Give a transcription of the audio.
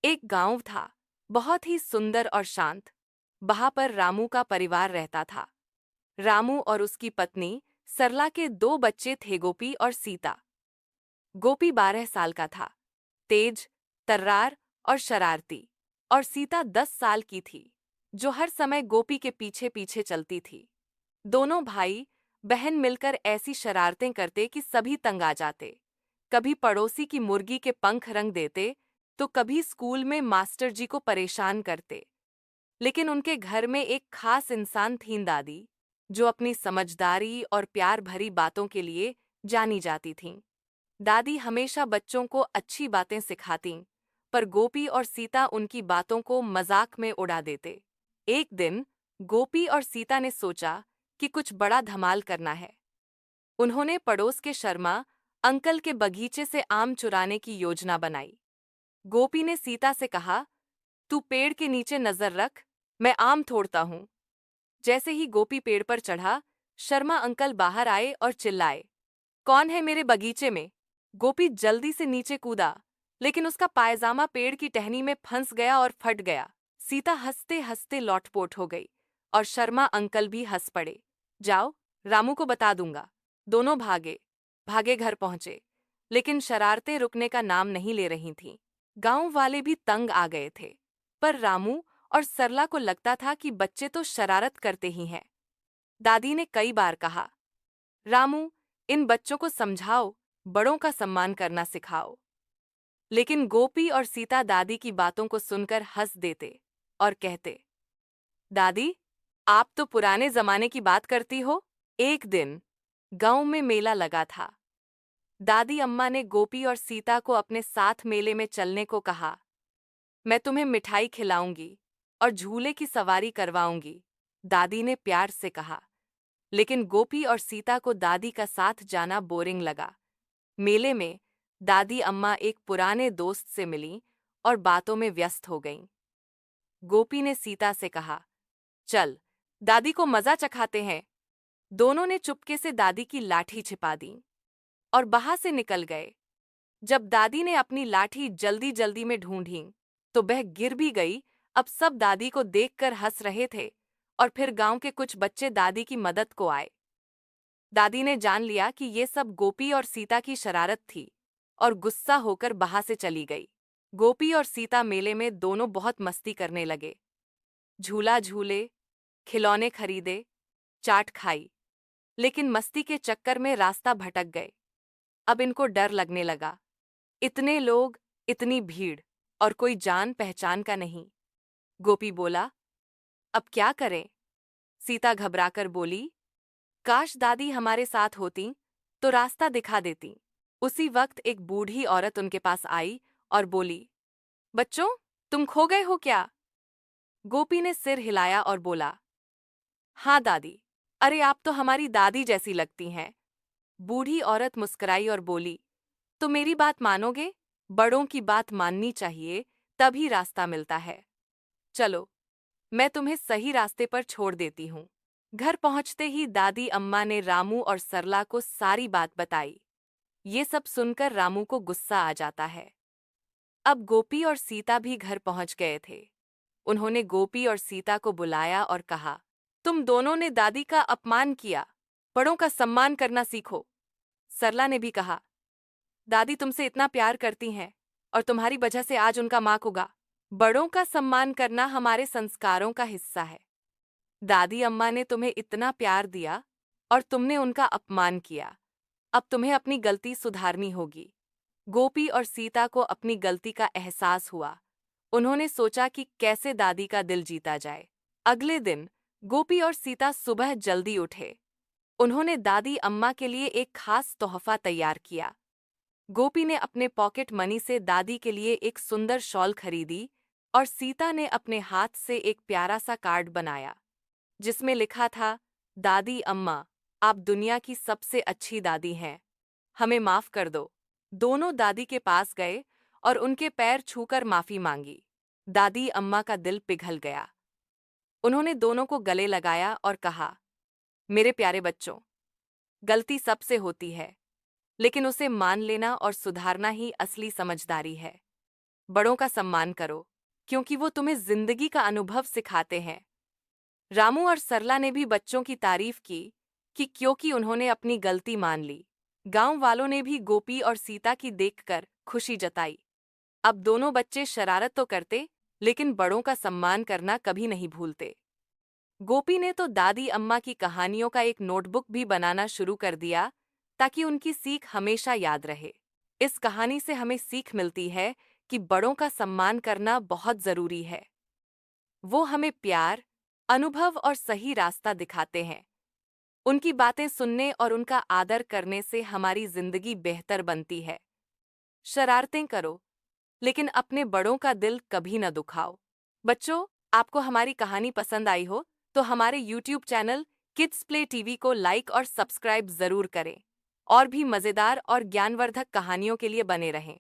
एक गांव था, बहुत ही सुंदर और शांत। वहां पर रामू का परिवार रहता था। रामू और उसकी पत्नी सरला के दो बच्चे थे, गोपी और सीता। गोपी 12 साल का था, तेज, तर्रार और शरारती। और सीता 10 साल की थी, जो हर समय गोपी के पीछे पीछे चलती थी। दोनों भाई बहन मिलकर ऐसी शरारतें करते कि सभी तंग आ जाते। कभी पड़ोसी की मुर्गी के पंख रंग देते, तो कभी स्कूल में मास्टर जी को परेशान करते। लेकिन उनके घर में एक खास इंसान थी, दादी, जो अपनी समझदारी और प्यार भरी बातों के लिए जानी जाती थीं। दादी हमेशा बच्चों को अच्छी बातें सिखातीं, पर गोपी और सीता उनकी बातों को मजाक में उड़ा देते। एक दिन गोपी और सीता ने सोचा कि कुछ बड़ा धमाल करना है। उन्होंने पड़ोस के शर्मा अंकल के बगीचे से आम चुराने की योजना बनाई। गोपी ने सीता से कहा, तू पेड़ के नीचे नजर रख, मैं आम तोड़ता हूं। जैसे ही गोपी पेड़ पर चढ़ा, शर्मा अंकल बाहर आए और चिल्लाए, कौन है मेरे बगीचे में? गोपी जल्दी से नीचे कूदा, लेकिन उसका पायजामा पेड़ की टहनी में फंस गया और फट गया। सीता हंसते हंसते लौटपोट हो गई, और शर्मा अंकल भी हंस पड़े। जाओ, रामू को बता दूंगा। दोनों भागे भागे घर पहुंचे, लेकिन शरारतें रुकने का नाम नहीं ले रही थीं। गांव वाले भी तंग आ गए थे, पर रामू और सरला को लगता था कि बच्चे तो शरारत करते ही हैं। दादी ने कई बार कहा, रामू, इन बच्चों को समझाओ, बड़ों का सम्मान करना सिखाओ। लेकिन गोपी और सीता दादी की बातों को सुनकर हंस देते और कहते, दादी, आप तो पुराने जमाने की बात करती हो। एक दिन गांव में मेला लगा था। दादी अम्मा ने गोपी और सीता को अपने साथ मेले में चलने को कहा। मैं तुम्हें मिठाई खिलाऊंगी और झूले की सवारी करवाऊंगी, दादी ने प्यार से कहा। लेकिन गोपी और सीता को दादी का साथ जाना बोरिंग लगा। मेले में दादी अम्मा एक पुराने दोस्त से मिलीं और बातों में व्यस्त हो गईं। गोपी ने सीता से कहा, चल, दादी को मजा चखाते हैं। दोनों ने चुपके से दादी की लाठी छिपा दी और बाहर से निकल गए। जब दादी ने अपनी लाठी जल्दी जल्दी में ढूंढी, तो वह गिर भी गई। अब सब दादी को देखकर हंस रहे थे, और फिर गांव के कुछ बच्चे दादी की मदद को आए। दादी ने जान लिया कि ये सब गोपी और सीता की शरारत थी, और गुस्सा होकर बाहर से चली गई। गोपी और सीता मेले में दोनों बहुत मस्ती करने लगे। झूला झूले, खिलौने खरीदे, चाट खाई। लेकिन मस्ती के चक्कर में रास्ता भटक गए। अब इनको डर लगने लगा। इतने लोग, इतनी भीड़, और कोई जान पहचान का नहीं। गोपी बोला, अब क्या करें? सीता घबराकर बोली, काश दादी हमारे साथ होती तो रास्ता दिखा देती। उसी वक्त एक बूढ़ी औरत उनके पास आई और बोली, बच्चों, तुम खो गए हो क्या? गोपी ने सिर हिलाया और बोला, हाँ दादी, अरे आप तो हमारी दादी जैसी लगती हैं। बूढ़ी औरत मुस्कुराई और बोली, तो मेरी बात मानोगे? बड़ों की बात माननी चाहिए, तभी रास्ता मिलता है। चलो, मैं तुम्हें सही रास्ते पर छोड़ देती हूँ। घर पहुंचते ही दादी अम्मा ने रामू और सरला को सारी बात बताई। ये सब सुनकर रामू को गुस्सा आ जाता है। अब गोपी और सीता भी घर पहुंच गए थे। उन्होंने गोपी और सीता को बुलाया और कहा, तुम दोनों ने दादी का अपमान किया, बड़ों का सम्मान करना सीखो। सरला ने भी कहा, दादी तुमसे इतना प्यार करती हैं, और तुम्हारी वजह से आज उनका माँ होगा। बड़ों का सम्मान करना हमारे संस्कारों का हिस्सा है। दादी अम्मा ने तुम्हें इतना प्यार दिया, और तुमने उनका अपमान किया। अब तुम्हें अपनी गलती सुधारनी होगी। गोपी और सीता को अपनी गलती का एहसास हुआ। उन्होंने सोचा कि कैसे दादी का दिल जीता जाए। अगले दिन गोपी और सीता सुबह जल्दी उठे। उन्होंने दादी अम्मा के लिए एक खास तोहफा तैयार किया। गोपी ने अपने पॉकेट मनी से दादी के लिए एक सुंदर शॉल खरीदी, और सीता ने अपने हाथ से एक प्यारा सा कार्ड बनाया, जिसमें लिखा था, दादी अम्मा, आप दुनिया की सबसे अच्छी दादी हैं, हमें माफ कर दो। दोनों दादी के पास गए और उनके पैर छूकर माफी मांगी। दादी अम्मा का दिल पिघल गया। उन्होंने दोनों को गले लगाया और कहा, मेरे प्यारे बच्चों, गलती सबसे होती है, लेकिन उसे मान लेना और सुधारना ही असली समझदारी है। बड़ों का सम्मान करो, क्योंकि वो तुम्हें जिंदगी का अनुभव सिखाते हैं। रामू और सरला ने भी बच्चों की तारीफ की कि क्योंकि उन्होंने अपनी गलती मान ली। गांव वालों ने भी गोपी और सीता की देखकर खुशी जताई। अब दोनों बच्चे शरारत तो करते, लेकिन बड़ों का सम्मान करना कभी नहीं भूलते। गोपी ने तो दादी अम्मा की कहानियों का एक नोटबुक भी बनाना शुरू कर दिया, ताकि उनकी सीख हमेशा याद रहे। इस कहानी से हमें सीख मिलती है कि बड़ों का सम्मान करना बहुत जरूरी है। वो हमें प्यार, अनुभव और सही रास्ता दिखाते हैं। उनकी बातें सुनने और उनका आदर करने से हमारी जिंदगी बेहतर बनती है। शरारतें करो, लेकिन अपने बड़ों का दिल कभी न दुखाओ। बच्चों, आपको हमारी कहानी पसंद आई हो तो हमारे YouTube channel kids play TV को लाइक और सब्सक्राइब जरूर करें। और भी मजेदार और ज्ञानवर्धक कहानियों के लिए बने रहें।